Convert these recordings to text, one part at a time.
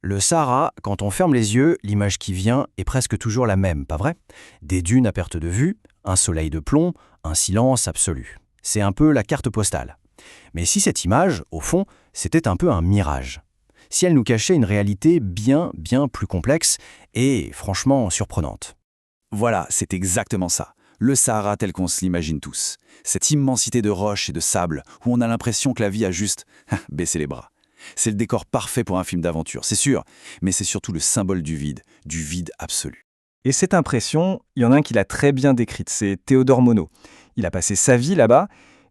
Le Sahara, quand on ferme les yeux, l'image qui vient est presque toujours la même, pas vrai? Des dunes à perte de vue, un soleil de plomb, un silence absolu. C'est un peu la carte postale. Mais si cette image, au fond, c'était un peu un mirage? Si elle nous cachait une réalité bien plus complexe et franchement surprenante? Voilà, c'est exactement ça. Le Sahara tel qu'on se l'imagine tous. Cette immensité de roches et de sable où on a l'impression que la vie a juste baissé les bras. C'est le décor parfait pour un film d'aventure, c'est sûr, mais c'est surtout le symbole du vide absolu. Et cette impression, il y en a un qui l'a très bien décrite, c'est Théodore Monod. Il a passé sa vie là-bas,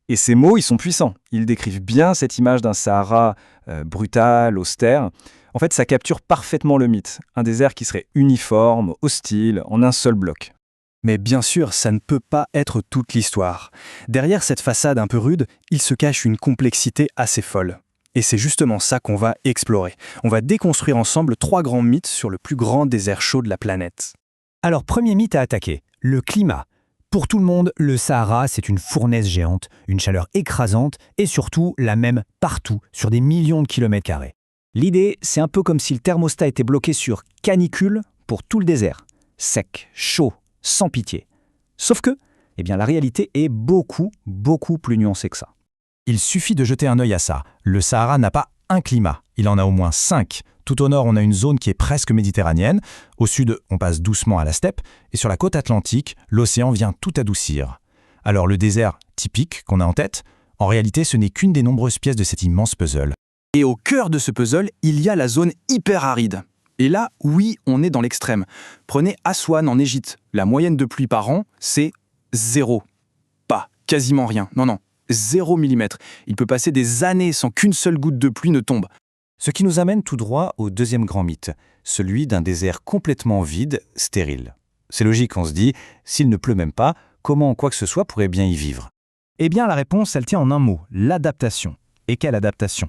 et ses mots, ils sont puissants. Ils décrivent bien cette image d'un Sahara brutal, austère. En fait, ça capture parfaitement le mythe. Un désert qui serait uniforme, hostile, en un seul bloc. Mais bien sûr, ça ne peut pas être toute l'histoire. Derrière cette façade un peu rude, il se cache une complexité assez folle. Et c'est justement ça qu'on va explorer. On va déconstruire ensemble 3 grands mythes sur le plus grand désert chaud de la planète. Alors, premier mythe à attaquer, le climat. Pour tout le monde, le Sahara, c'est une fournaise géante, une chaleur écrasante et surtout la même partout, sur des millions de kilomètres carrés. L'idée, c'est un peu comme si le thermostat était bloqué sur canicule pour tout le désert. Sec, chaud, sans pitié. Sauf que, la réalité est beaucoup plus nuancée que ça. Il suffit de jeter un œil à ça. Le Sahara n'a pas un climat, il en a au moins 5. Tout au nord, on a une zone qui est presque méditerranéenne. Au sud, on passe doucement à la steppe. Et sur la côte atlantique, l'océan vient tout adoucir. Alors le désert typique qu'on a en tête, en réalité, ce n'est qu'une des nombreuses pièces de cet immense puzzle. Et au cœur de ce puzzle, il y a la zone hyper aride. Et là, oui, on est dans l'extrême. Prenez Aswan en Égypte. La moyenne de pluie par an, c'est 0. Pas quasiment rien. Non. 0 mm. Il peut passer des années sans qu'une seule goutte de pluie ne tombe. Ce qui nous amène tout droit au deuxième grand mythe, celui d'un désert complètement vide, stérile. C'est logique, on se dit, s'il ne pleut même pas, comment quoi que ce soit pourrait bien y vivre? Eh bien, la réponse, elle tient en un mot, l'adaptation. Et quelle adaptation?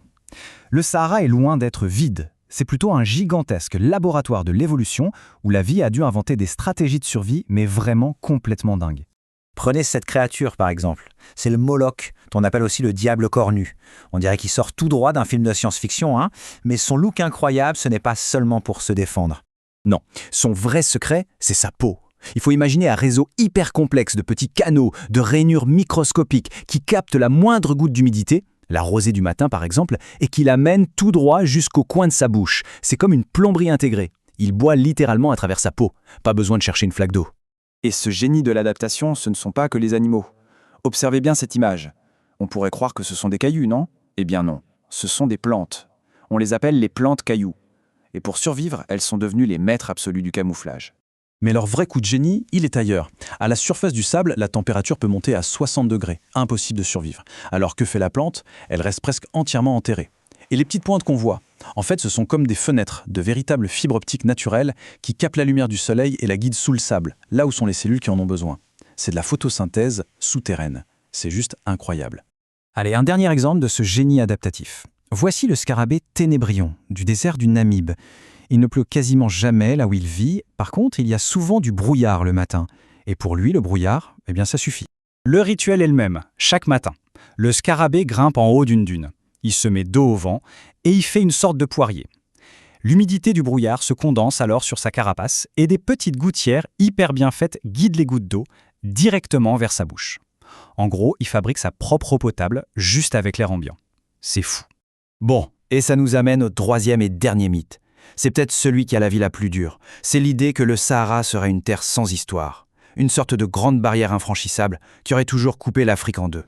Le Sahara est loin d'être vide. C'est plutôt un gigantesque laboratoire de l'évolution où la vie a dû inventer des stratégies de survie, mais vraiment complètement dingues. Prenez cette créature par exemple. C'est le Moloch, qu'on appelle aussi le diable cornu. On dirait qu'il sort tout droit d'un film de science-fiction, mais son look incroyable, ce n'est pas seulement pour se défendre. Non, son vrai secret, c'est sa peau. Il faut imaginer un réseau hyper complexe de petits canaux, de rainures microscopiques qui captent la moindre goutte d'humidité, la rosée du matin par exemple, et qui l'amènent tout droit jusqu'au coin de sa bouche. C'est comme une plomberie intégrée. Il boit littéralement à travers sa peau. Pas besoin de chercher une flaque d'eau. Et ce génie de l'adaptation, ce ne sont pas que les animaux. Observez bien cette image. On pourrait croire que ce sont des cailloux, non? Eh bien non, ce sont des plantes. On les appelle les plantes cailloux. Et pour survivre, elles sont devenues les maîtres absolus du camouflage. Mais leur vrai coup de génie, il est ailleurs. À la surface du sable, la température peut monter à 60 degrés. Impossible de survivre. Alors que fait la plante? Elle reste presque entièrement enterrée. Et les petites pointes qu'on voit, en fait, ce sont comme des fenêtres, de véritables fibres optiques naturelles qui captent la lumière du soleil et la guident sous le sable, là où sont les cellules qui en ont besoin. C'est de la photosynthèse souterraine. C'est juste incroyable. Allez, un dernier exemple de ce génie adaptatif. Voici le scarabée ténébrion, du désert du Namib. Il ne pleut quasiment jamais là où il vit. Par contre, il y a souvent du brouillard le matin. Et pour lui, le brouillard, ça suffit. Le rituel est le même, chaque matin. Le scarabée grimpe en haut d'une dune. Il se met dos au vent et il fait une sorte de poirier. L'humidité du brouillard se condense alors sur sa carapace et des petites gouttières hyper bien faites guident les gouttes d'eau directement vers sa bouche. En gros, il fabrique sa propre eau potable juste avec l'air ambiant. C'est fou. Bon, et ça nous amène au 3e et dernier mythe. C'est peut-être celui qui a la vie la plus dure. C'est l'idée que le Sahara serait une terre sans histoire. Une sorte de grande barrière infranchissable qui aurait toujours coupé l'Afrique en deux.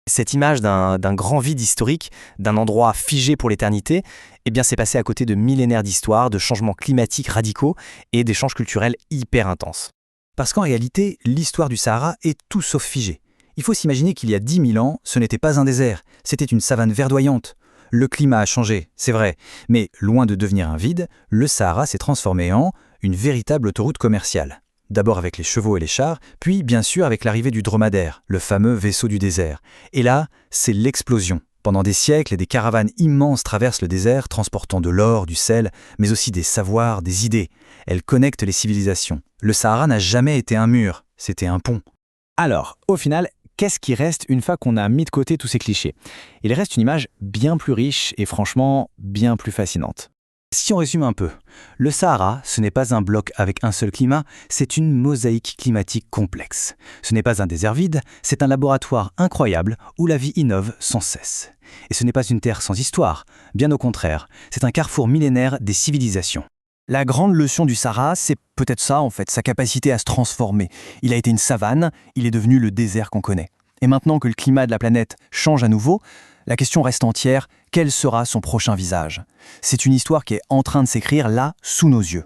Cette image d'un grand vide historique, d'un endroit figé pour l'éternité, c'est passé à côté de millénaires d'histoire, de changements climatiques radicaux et d'échanges culturels hyper intenses. Parce qu'en réalité, l'histoire du Sahara est tout sauf figée. Il faut s'imaginer qu'il y a 10 000 ans, ce n'était pas un désert, c'était une savane verdoyante. Le climat a changé, c'est vrai, mais loin de devenir un vide, le Sahara s'est transformé en une véritable autoroute commerciale. D'abord avec les chevaux et les chars, puis bien sûr avec l'arrivée du dromadaire, le fameux vaisseau du désert. Et là, c'est l'explosion. Pendant des siècles, des caravanes immenses traversent le désert, transportant de l'or, du sel, mais aussi des savoirs, des idées. Elles connectent les civilisations. Le Sahara n'a jamais été un mur, c'était un pont. Alors, au final, qu'est-ce qui reste une fois qu'on a mis de côté tous ces clichés? Il reste une image bien plus riche et franchement bien plus fascinante. Si on résume un peu, le Sahara, ce n'est pas un bloc avec un seul climat, c'est une mosaïque climatique complexe. Ce n'est pas un désert vide, c'est un laboratoire incroyable où la vie innove sans cesse. Et ce n'est pas une terre sans histoire, bien au contraire, c'est un carrefour millénaire des civilisations. La grande leçon du Sahara, c'est peut-être ça en fait, sa capacité à se transformer. Il a été une savane, il est devenu le désert qu'on connaît. Et maintenant que le climat de la planète change à nouveau, la question reste entière, quel sera son prochain visage? C'est une histoire qui est en train de s'écrire là, sous nos yeux.